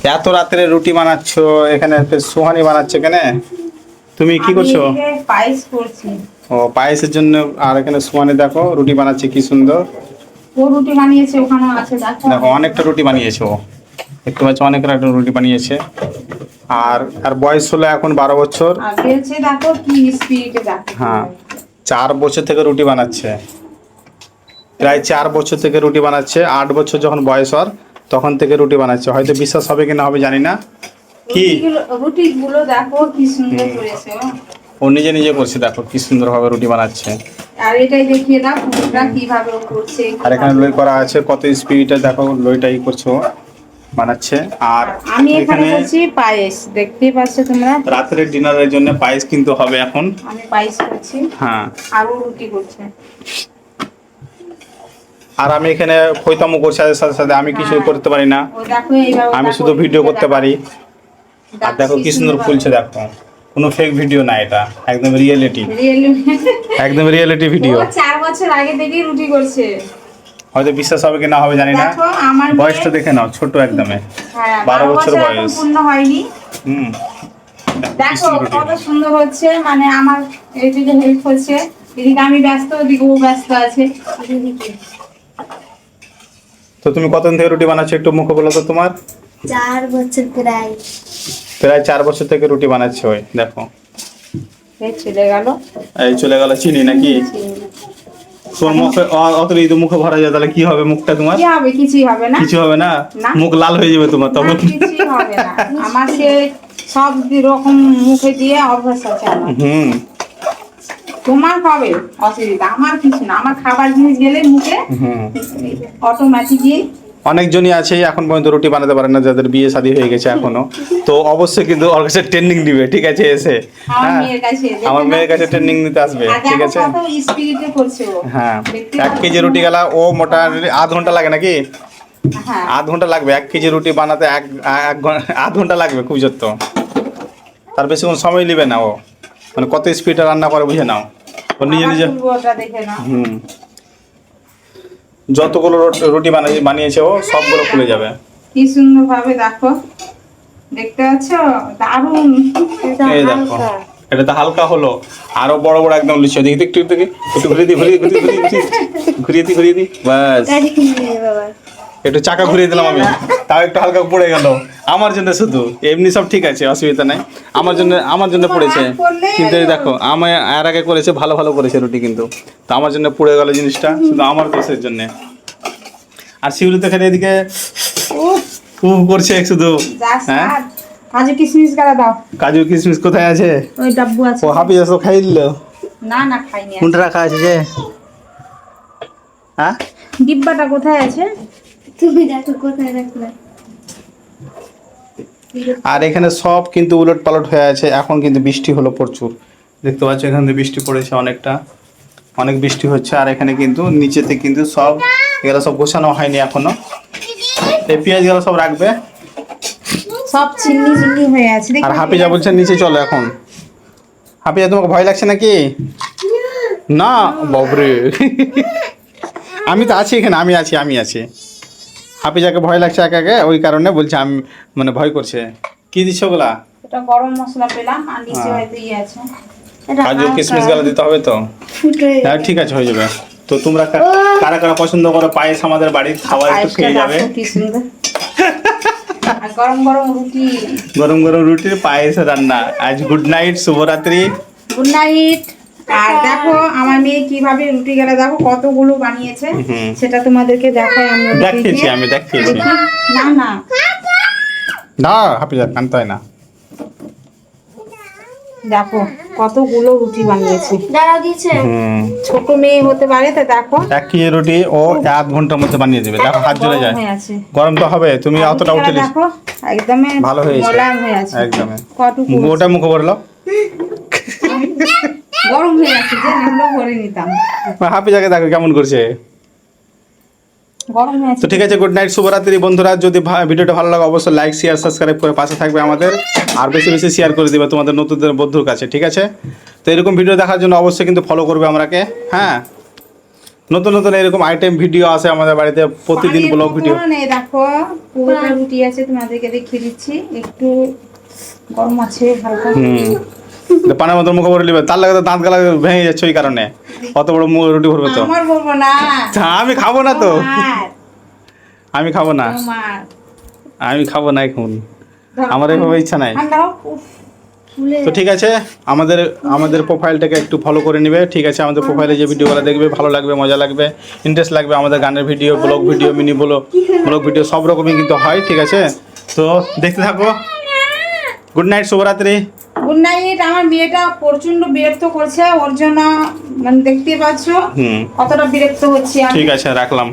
এত রাত্রে রুটি বানাচ্ছ, এখানে সোহানি বানাচ্ছে কেন? তুমি কি করছো? পায়েস করছি। ও পায়েসের জন্য। আর এখানে সোহানি দেখো রুটি বানাচ্ছে কি সুন্দর। ও রুটি বানিয়েছে, ওখানে আছে দেখো। দেখো অনেকটা রুটি বানিয়েছে ও, দেখতে পাচ্ছ অনেকটা রুটি বানিয়েছে। আর আর বয়স হলো এখন 12 বছর। আর বেলছে দেখো কি স্পিডে দেখো। হ্যাঁ, 4 বছর থেকে রুটি বানাচ্ছে। প্রায় 4 বছর থেকে রুটি বানাচ্ছে। 8 বছর যখন বয়স ওর তখন থেকে রুটি বানাচ্ছে। হয়তো বিশ্বাস হবে কি না হবে জানি না। কি রুটিগুলো দেখো কি সুন্দর করেছে ও। ও নিজে নিজে করছে, দেখো কি সুন্দরভাবে রুটি বানাচ্ছে। আর এটাই দেখিয়ে দাও পুরোটা কিভাবে ও করছে। আর এখানে লই করা আছে, কত স্পিডে দেখো লইটাই করছে ও, বানাচ্ছে। আর আমি এখানে করছি পায়েস, দেখতেই পাচ্ছ তোমরা। রাতের ডিনারের জন্য পায়েস কিন্তু হবে এখন। আমি পায়েস করছি। হ্যাঁ, আর ও রুটি করছে। আর আমি এখানে খৈতামু করছি সাথে সাথে। আমি কিছু করতে পারি না, ও দেখো এইভাবে আমি শুধু ভিডিও করতে পারি। আর দেখো কি সুন্দর ফুলছে, দেখো কোনো ফেক ভিডিও না, এটা একদম রিয়েলিটি, একদম রিয়েলিটি ভিডিও। ও 4 বছর আগে থেকেই রুটি করছে। হয়তো বিশ্বাস হবে কি না হবে জানি না। দেখো আমার বয়সটা দেখে নাও, ছোট একদমই, হ্যাঁ 12 বছর এখন বয়স। পূর্ণ হয়নি। হুম, দেখো কত সুন্দর হচ্ছে, মানে আমার এইদিকে হেল্প হচ্ছে। এদিকে আমি ব্যস্ত, ওদিকে ও ব্যস্ত আছে। তো তুমি কতদিন থেকে রুটি বানাচ্ছো একটু মুখে বলো তো তোমার? 4 বছর প্রায়। প্রায় 4 বছর থেকে রুটি বানাচ্ছে ওই দেখো। এই চলে গেল। এই চলে গেল চিনি নাকি? তোমার মুখে অত যদি মুখে ভরা যায় তাহলে কি হবে মুখটা তোমার? কি হবে? কিছুই হবে না। কিছু হবে না, না। মুখ লাল হয়ে যাবে তোমার তখন। না, কিছুই হবে না। আমার সে সব রকম মুখে দিয়ে অভ্যাস আছে আমার। হুম, তোমার হবে অসুবিধা, আমার কিছু না। আমার খাবার জিনিস গেলে মুখে হুম। অটোমেটিকই। অনেকজনই আছে এখন পর্যন্ত রুটি বানাতে পারে না, যাদের বিয়ে শাদী হয়ে গেছে এখনো। তো অবশ্যই কিন্তু ওর কাছে ট্রেনিং দিবে, ঠিক আছে? এসে আমার হ্যাঁ, মেয়ের কাছে আমার মেয়ের কাছে ট্রেনিং নিতে আসবে, ঠিক আছে? কত স্পিডে করছে ও। হ্যাঁ, দেখতে 1 কেজি রুটি গেলা ও মোটামুটি আধ ঘন্টা লাগে নাকি? হ্যাঁ, আধ ঘন্টা লাগবে 1 কেজি রুটি বানাতে। আধ ঘন্টা লাগবে খুব জোর তো। তার বেশি কোনো সময় নেবে না ও, মানে কত স্পিডে রান্না করে বুঝে নাও ও নিজে নিজে। আবার তুলবোটা দেখে নাও। হুম, যতগুলো রুটি বানিয়েছে ও সবগুলো খুলে যাবে। কি সুন্দর ভাবে দেখো, দেখতে পাচ্ছ? দারুণ। এই দেখো, এটা তো হালকা হলো, আরো বড় বড় একদম লিচু। দেখি একটু দেখি, একটু ঘুরিয়ে দি, ঘুরিয়ে দি, বাস। বাবা একটু চাকা ঘুরিয়ে দিলাম আমি, তাও একটু হালকা পড়ে গেল। আমার জন্য শুধু, এমনি সব ঠিক আছে, অসুবিধা নাই। আমার জন্য পড়েছে, কিন্তু এই দেখো আমি আর আগে করেছে, ভালো ভালো করেছে রুটি, কিন্তু তো আমার জন্য পড়ে গেল জিনিসটা, শুধু আমার দোষের জন্য। আর শিউলি তো এখানে এদিকে করছে শুধু। হ্যাঁ, কাজু কিশমিশ গালা দাও। কাজু কিশমিশ কোথায় আছে? ওই ডাব্বু আছে। ও হাফি যাস খাই দিল। না না, খাইনি। কোনটা রাখা আছে যে? হ্যাঁ, ডিব্বাটা কোথায় আছে? তুমি দেখো কোথায় রাখলে। আর এখানে সব কিন্তু উলট পালট হয়ে আছে। এখন কিন্তু বৃষ্টি হলো প্রচুর, দেখতে পাচ্ছ এখান থেকে বৃষ্টি পড়েছে অনেকটা, অনেক বৃষ্টি হচ্ছে। আর এখানে কিন্তু নিচেতে কিন্তু সব এগুলো সব গোছানো হয়নি এখনো। এই পেঁয়াজ গুলো সব রাখবে। সব চিন্নি চিন্নি হয়ে আছে। আর হাফিজা বলছে নিচে চলো এখন। হাফিজা তোমাকে ভয় লাগছে নাকি? না বাবরে, আমি তো আছি এখানে, আমি আছি। হাফিজাকে ভয় লাগছে একা একা, ওই কারণে বলছে, আমি মানে ভয় করছে। কি দিচ্ছ ওগুলা? এটা গরম মশলা পেলাম, আর নিচে হয়তো ইয়ে আছে। কাজু কিশমিশ গুলো দিতে হবে তো। হ্যাঁ ঠিক আছে, হয়ে যাবে। তো তোমরা কারা কারা পছন্দ করো পায়েস? আমাদের বাড়ির খাবার একটু খেয়ে যাবে। কি সুন্দর। আর গরম গরম রুটি, গরম গরম রুটির পায়েস রান্না। আজ গুড নাইট, শুভরাত্রি। Good night. আর দেখো আমার মেয়ে কিভাবে রুটি গেলে দেখো কতগুলো বানিয়েছে, সেটা তোমাদেরকে দেখাই। আমি দেখিয়েছি। না না, না হাফিজা কানতে হয় না। দেখো কতগুলো রুটি বানিয়েছে। দাঁড়াও দিয়েছে। ছোট মেয়ে হতে পারে, তো দেখো 1 কেজি রুটি ও 1 ঘন্টার মধ্যে বানিয়ে দেবে। দেখো হাত জ্বলে যায়। হয়ে আছে। গরম তো হবে, তুমি আর অতটা রুটিগুলো উঠে দেখো একদমই ভালো হয়েছে, মোলায়েম হয়ে আছে। একদমই। কতটুকু ওটা মুখে ভরলো, গরম হয়ে আছে, যে নাহলে ভরে নিতাম। হাফিজাকে দেখো কেমন করছে। গরম হয়ে আছে। তো ঠিক আছে, গুড নাইট, শুভরাত্রি বন্ধুরা। যদি ভিডিওটা ভালো লাগে অবশ্যই লাইক শেয়ার সাবস্ক্রাইব করে পাশে থাকবে আমাদের। আর বেশি বেশি শেয়ার করে দিবে তোমাদের নতুনদের বন্ধুর কাছে, ঠিক আছে? তো এরকম ভিডিও দেখার জন্য অবশ্যই কিন্তু ফলো করবে আমরাকে। হ্যাঁ, নতুন নতুন এরকম আইটেম ভিডিও আসে আমাদের বাড়িতে প্রতিদিন ব্লগ ভিডিও। এই দেখো পুরোটা রুটি আছে, তোমাদেরকে দেখিয়ে দিচ্ছি। একটু গরম আছে হালকা। পানের মতো মুখে ভরে নিবে, তার লাগে তো দাঁত গালা ভেঙে যাচ্ছে ওই কারণে। অত বড় রুটি ভরবে তো? আমার বলবো না, আমি খাবো না তো, তোমার, আমি খাবো না, তোমার। আমি খাবো না এখন, ধরো, আমার এভাবে ইচ্ছা নাই। ঠান্ডা হোক। উফ, ফুলে তো ঠিক আছে, আমাদের প্রোফাইলটাকে একটু ফলো করে নেবে, ঠিক আছে? আমাদের প্রোফাইলে যে ভিডিওগুলো দেখবে ভালো লাগবে, মজা লাগবে, ইন্টারেস্ট লাগবে। আমাদের গানের video, blog video, mini blog video সব রকমই কিন্তু হয়, ঠিক আছে? তো দেখতে থাকো। গুড নাইট, শুভরাত্রি। Good night. আমার মেয়েটা প্রচন্ড বিরক্ত করছে, ওর জন্য মানে দেখতে পাচ্ছ হুম, কতটা বিরক্ত হচ্ছে আমি। ঠিক আছে, রাখলাম।